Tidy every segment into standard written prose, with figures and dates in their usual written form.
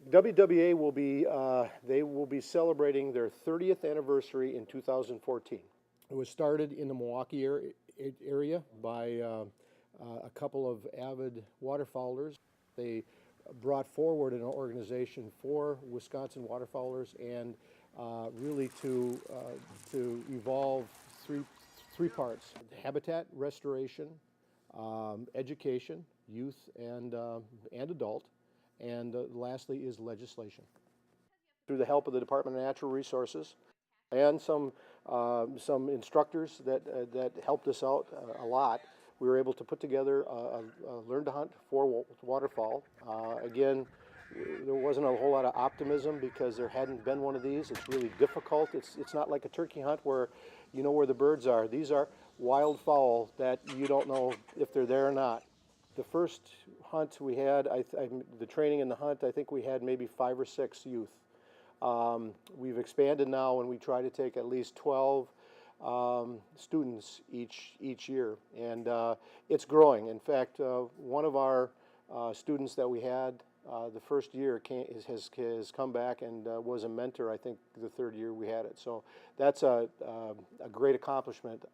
WWA will be, they will be celebrating their 30th anniversary in 2014. It was started in the Milwaukee area by a couple of avid waterfowlers. They brought forward an organization for Wisconsin waterfowlers and really to evolve three parts: habitat restoration, education, youth and adult, and lastly is legislation. Through the help of the Department of Natural Resources and some instructors that helped us out a lot, we were able to put together a Learn to Hunt for waterfowl. Again, there wasn't a whole lot of optimism because there hadn't been one of these. It's really difficult. It's not like a turkey hunt where you know where the birds are. These are wild fowl that you don't know if they're there or not. The first hunt we had, the training in the hunt, I think we had maybe 5 or 6 youth. We've expanded now and we try to take at least 12 students each year, and it's growing. In fact, one of our students that we had the first year has come back and was a mentor, I think, the 3rd year we had it. So that's a great accomplishment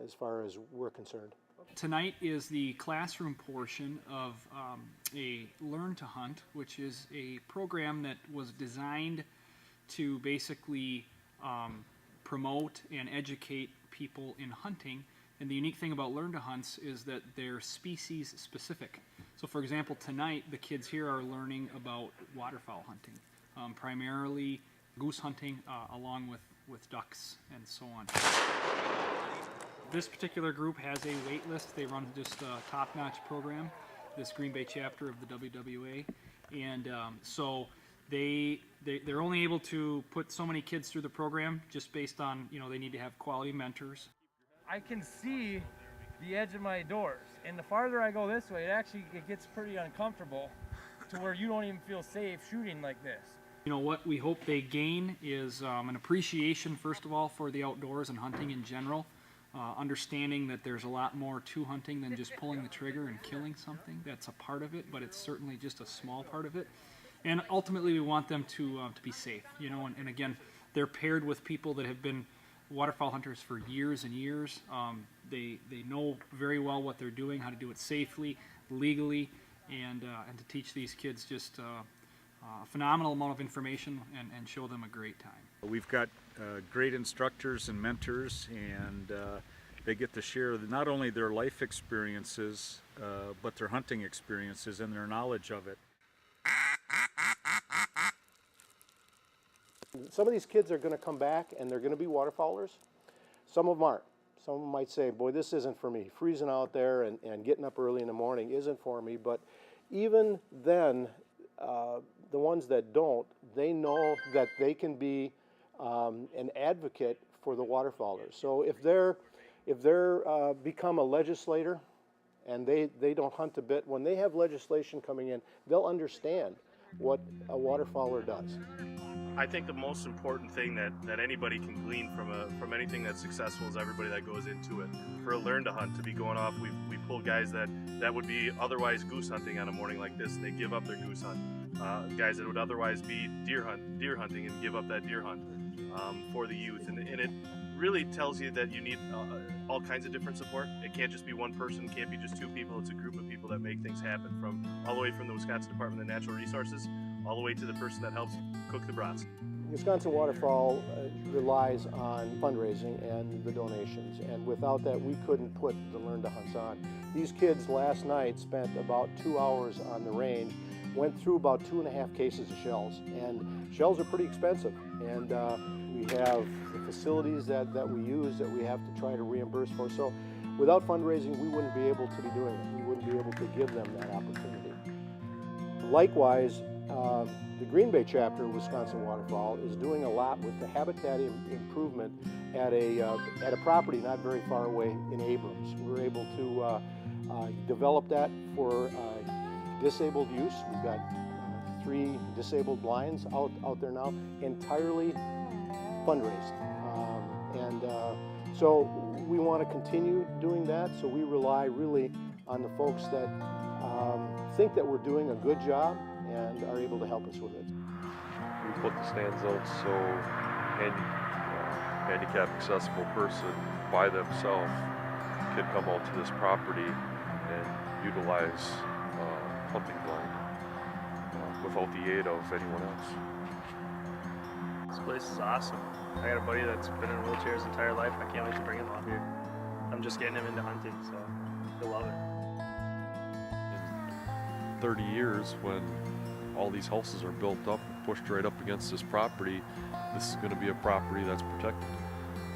as far as we're concerned. Tonight is the classroom portion of a Learn to Hunt, which is a program that was designed to basically promote and educate people in hunting. And the unique thing about Learn to Hunts is that they're species specific. So for example, tonight the kids here are learning about waterfowl hunting, primarily goose hunting along with ducks and so on. This particular group has a wait list. They run just a top-notch program, this Green Bay chapter of the WWA, and so they're only able to put so many kids through the program just based on, you know, they need to have quality mentors. I can see the edge of my doors, and the farther I go this way, it gets pretty uncomfortable to where you don't even feel safe shooting like this. You know, what we hope they gain is an appreciation, first of all, for the outdoors and hunting in general. Understanding that there's a lot more to hunting than just pulling the trigger and killing something. That's a part of it, but it's certainly just a small part of it. And ultimately, we want them to be safe. You know, and again, they're paired with people that have been waterfowl hunters for years and years. They know very well what they're doing, how to do it safely, legally, and to teach these kids just a phenomenal amount of information and show them a great time. We've got great instructors and mentors, and they get to share not only their life experiences, but their hunting experiences and their knowledge of it. Some of these kids are going to come back and they're going to be waterfowlers. Some of them aren't. Some of them might say, boy, this isn't for me. Freezing out there and getting up early in the morning isn't for me. But even then, the ones that don't, they know that they can be an advocate for the waterfowlers. So if they're become a legislator and they don't hunt a bit, when they have legislation coming in, they'll understand what a waterfowler does. I think the most important thing that anybody can glean from anything that's successful is everybody that goes into it. For a Learn to Hunt to be going off, we pull guys that would be otherwise goose hunting on a morning like this, and they give up their goose hunt. Guys that would otherwise be deer hunting and give up that deer hunt for the youth. And it really tells you that you need all kinds of different support. It can't just be one person, can't be just 2 people. It's a group of people that make things happen, from all the way from the Wisconsin Department of Natural Resources all the way to the person that helps cook the brats. Wisconsin Waterfowl relies on fundraising and the donations, and without that we couldn't put the Learn to Hunts on. These kids last night spent about 2 hours on the range, went through about 2.5 cases of shells, and shells are pretty expensive, and we have the facilities that we use that we have to try to reimburse for. So without fundraising we wouldn't be able to be doing it. We wouldn't be able to give them that opportunity. Likewise, the Green Bay chapter of Wisconsin Waterfowl is doing a lot with the habitat improvement at a property not very far away in Abrams. We're able to develop that for disabled use. We've got 3 disabled blinds out there now, entirely fundraised. So we want to continue doing that, so we rely really on the folks that think that we're doing a good job and are able to help us with it. put the stands out so handicap accessible person by themselves can come out to this property and utilize hunting blind without the aid of anyone else. This place is awesome. I got a buddy that's been in a wheelchair his entire life. I can't wait to bring him out here. I'm just getting him into hunting, so he'll love it. In 30 years, when all these houses are built up and pushed right up against this property, this is going to be a property that's protected.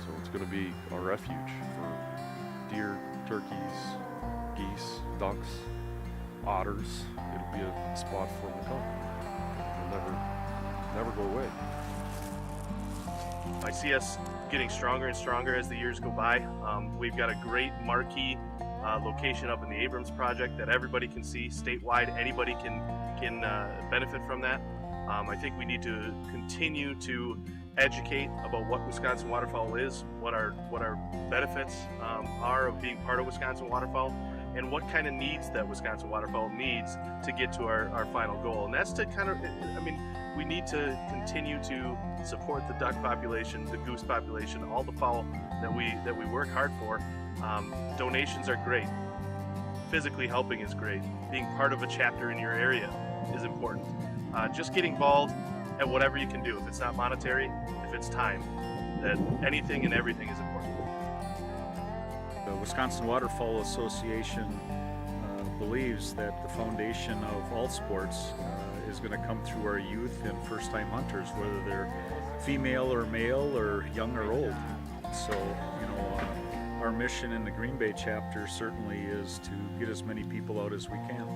So it's going to be a refuge for deer, turkeys, geese, ducks, otters. It'll be a spot for them to come. It'll never go away. I see us getting stronger and stronger as the years go by. We've got a great marquee location up in the Abrams project that everybody can see statewide. Anybody can benefit from that. I think we need to continue to educate about what Wisconsin waterfowl is, what our benefits are of being part of Wisconsin waterfowl, and what kind of needs that Wisconsin waterfowl needs to get to our final goal. And that's to kind of, I mean, we need to continue to support the duck population, the goose population, all the fowl that we work hard for. Donations are great. Physically helping is great. Being part of a chapter in your area is important. Just get involved at whatever you can do. If it's not monetary, if it's time, that anything and everything is important. The Wisconsin Waterfowl Association believes that the foundation of all sports is going to come through our youth and first-time hunters, whether they're female or male or young or old. So, you know, our mission in the Green Bay chapter certainly is to get as many people out as we can.